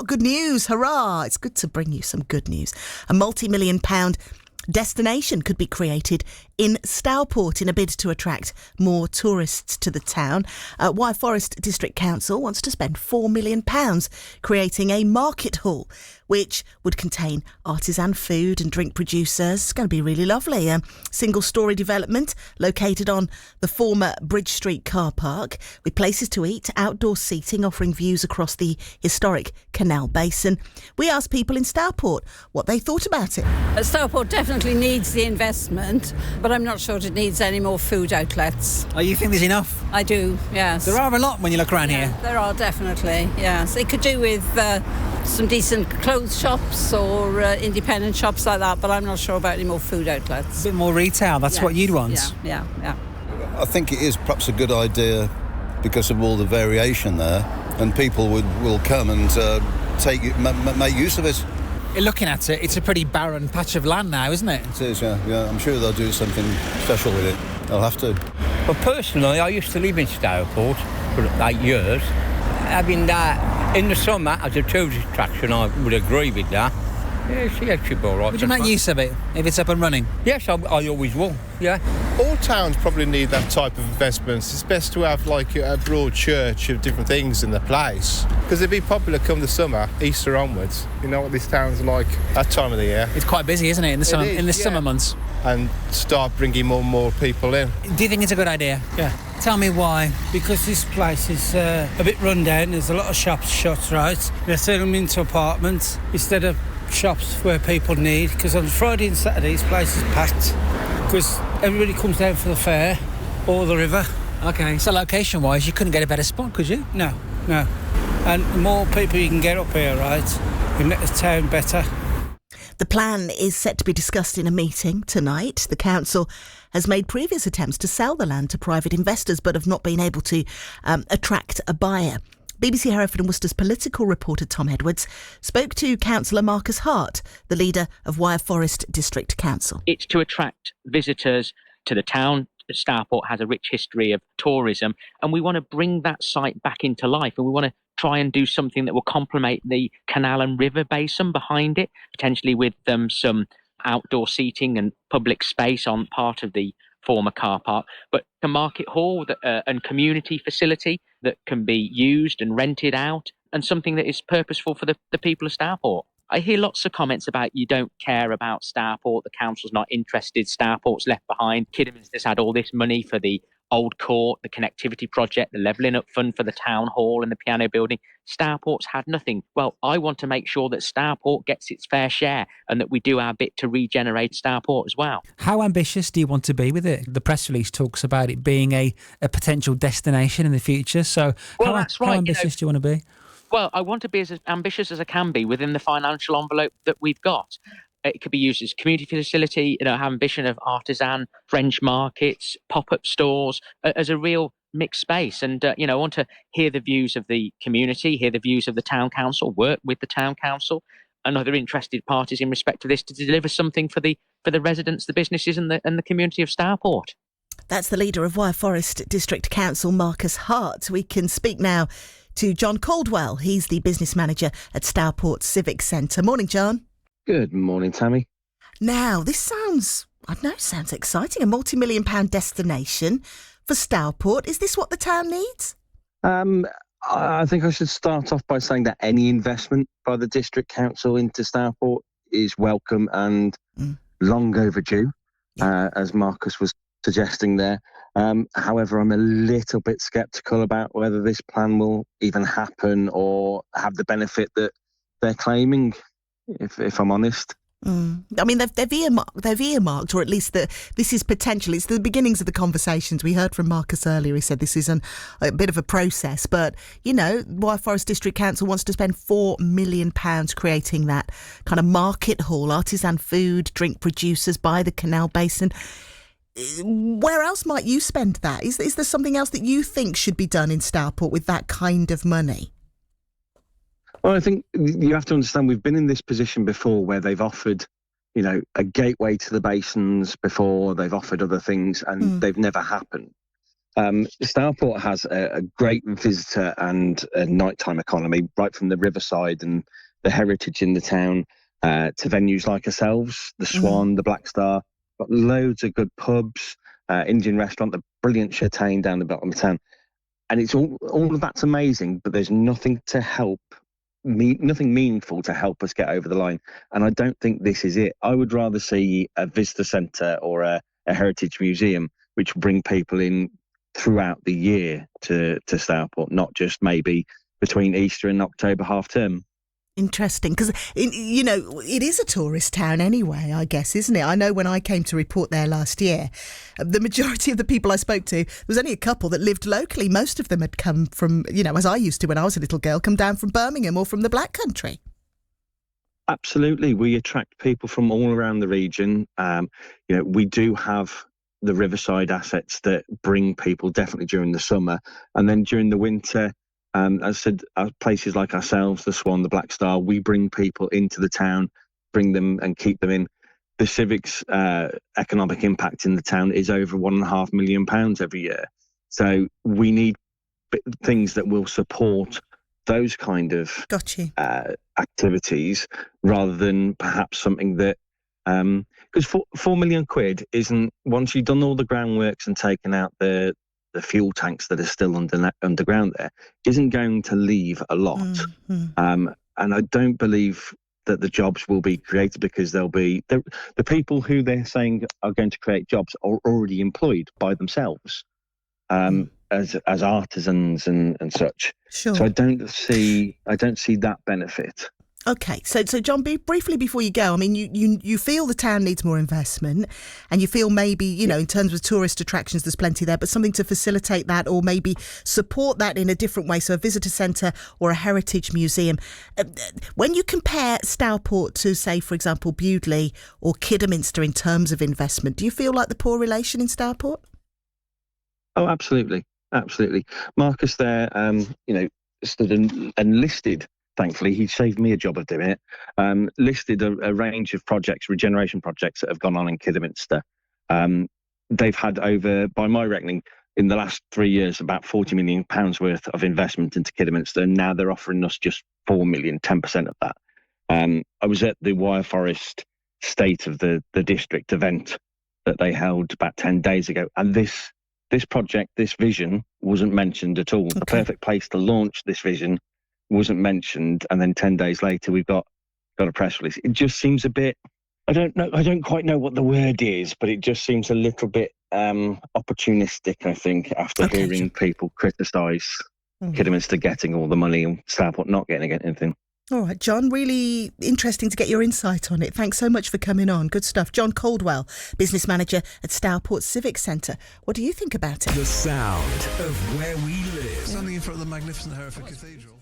got good news. Hurrah! It's good to bring you some good news. A multi-million-pound destination could be created in Stourport in a bid to attract more tourists to the town. Wyre Forest District Council wants to spend £4 million creating a market hall, which would contain artisan food and drink producers. It's going to be really lovely. A single-storey development located on the former Bridge Street car park with places to eat, outdoor seating offering views across the historic canal basin. We asked people in Stourport what they thought about it. Stourport definitely needs the investment, but I'm not sure it needs any more food outlets. Oh, you think there's enough? I do, yes. There are a lot when you look around here. There are definitely, yes. It could do with some decent clothes shops or independent shops like that, but I'm not sure about any more food outlets. A bit more retail, that's what you'd want. Yeah. I think it is perhaps a good idea because of all the variation there, and people will come and make use of it. Looking at it, it's a pretty barren patch of land now, isn't it? It is, yeah. I'm sure they'll do something special with it. They'll have to. Well, personally, I used to live in Stourport for 8 years. Having that in the summer as a tourist attraction, I would agree with that. Yes, it should be all right. Would you make use of it if it's up and running? Yes, I always will, yeah. All towns probably need that type of investments. It's best to have like a broad church of different things in the place, because they'd be popular come the summer, Easter onwards. You know what these towns are like that time of the year. It's quite busy, isn't it, in the summer months? And start bringing more and more people in. Do you think it's a good idea? Yeah. Tell me why. Because this place is a bit run down. There's a lot of shops shut, right? They turn them into apartments instead of shops where people need, because on Friday and Saturday this place is packed because everybody comes down for the fair or the river. Okay, so location wise you couldn't get a better spot, could you? No, and the more people you can get up here, right, you make the town better. The plan is set to be discussed in a meeting tonight. The council has made previous attempts to sell the land to private investors but have not been able to attract a buyer. BBC Hereford and Worcester's political reporter Tom Edwards spoke to Councillor Marcus Hart, the leader of Wyre Forest District Council. It's to attract visitors to the town. Stourport has a rich history of tourism, and we want to bring that site back into life, and we want to try and do something that will complement the canal and river basin behind it, potentially with some outdoor seating and public space on part of the former car park, but a market hall and community facility that can be used and rented out, and something that is purposeful for the people of Stourport. I hear lots of comments about you don't care about Stourport, the council's not interested, Stourport's left behind. Kidderminster's had all this money for the old court, the connectivity project, the levelling up fund for the town hall and the piano building. Stourport's had nothing. Well, I want to make sure that Stourport gets its fair share and that we do our bit to regenerate Stourport as well. How ambitious do you want to be with it? The press release talks about it being a potential destination in the future. So well, that's right. How ambitious do you want to be? Well, I want to be as ambitious as I can be within the financial envelope that we've got. It could be used as a community facility, have ambition of artisan, French markets, pop-up stores, as a real mixed space. And, I want to hear the views of the community, hear the views of the town council, work with the town council and other interested parties in respect to this to deliver something for the residents, the businesses and the community of Stourport. That's the leader of Wyre Forest District Council, Marcus Hart. We can speak now to John Caldwell. He's the business manager at Stourport Civic Centre. Morning, John. Good morning, Tammy. Now, this sounds exciting. A multi-million-pound destination for Stourport. Is this what the town needs? I think I should start off by saying that any investment by the District Council into Stourport is welcome and long overdue, as Marcus was suggesting there. However, I'm a little bit sceptical about whether this plan will even happen or have the benefit that they're claiming, if I'm honest. I mean, they've earmarked, or at least this is potentially, it's the beginnings of the conversations. We heard from Marcus earlier. He said this is a bit of a process, but, Wyre Forest District Council wants to spend £4 million creating that kind of market hall, artisan food, drink producers by the canal basin. Where else might you spend that? Is there something else that you think should be done in Stourport with that kind of money? Well, I think you have to understand we've been in this position before where they've offered, a gateway to the basins before, they've offered other things and they've never happened. Stourport has a great visitor and a nighttime economy, right from the riverside and the heritage in the town to venues like ourselves, the Swan, the Black Star. Got loads of good pubs, Indian restaurant, the brilliant Chatain down the bottom of town. And it's all of that's amazing, but there's nothing to help nothing meaningful to help us get over the line. And I don't think this is it. I would rather see a visitor centre or a heritage museum, which bring people in throughout the year to Stourport, not just maybe between Easter and October half term. Interesting, because, you know, it is a tourist town anyway, I guess, isn't it? I know when I came to report there last year, the majority of the people I spoke to, there was only a couple that lived locally. Most of them had come from, you know, as I used to when I was a little girl, come down from Birmingham or from the Black Country. Absolutely. We attract people from all around the region. You know, we do have the riverside assets that bring people definitely during the summer. And then during the winter, as I said, places like ourselves, the Swan, the Black Star, we bring people into the town, bring them and keep them in. The Civic's economic impact in the town is over £1.5 million every year. So we need things that will support those kind of activities rather than perhaps something that, because £4 million isn't, once you've done all the groundworks and taken out the fuel tanks that are still underground there, isn't going to leave a lot. And I don't believe that the jobs will be created, because they'll be the people who they're saying are going to create jobs are already employed by themselves as artisans and such. Sure. So I don't see that benefit. Okay, so John, briefly before you go, I mean, you feel the town needs more investment, and you feel maybe, you know, in terms of tourist attractions, there's plenty there, but something to facilitate that or maybe support that in a different way, so a visitor centre or a heritage museum. When you compare Stourport to, say, for example, Bewdley or Kidderminster in terms of investment, do you feel like the poor relation in Stourport? Oh, absolutely. Absolutely. Marcus there, you know, stood and listed. Thankfully, he saved me a job of doing it. Listed a range of projects, regeneration projects that have gone on in Kidderminster. They've had over, by my reckoning, in the last 3 years, about £40 million worth of investment into Kidderminster, and now they're offering us just £4 million, 10% of that. I was at the Wyre Forest State of the District event that they held about 10 days ago, and this project, this vision, wasn't mentioned at all. The perfect place to launch this vision wasn't mentioned, and then 10 days later we've got a press release. It just seems a bit, I don't quite know what the word is, but it just seems a little bit opportunistic, I think, after hearing people criticise Kidderminster getting all the money and Stourport not getting anything. All right, John, really interesting to get your insight on it. Thanks so much for coming on. Good stuff. John Caldwell, Business Manager at Stourport Civic Centre. What do you think about it? The sound of where we live. Standing in front of the magnificent Hereford Cathedral.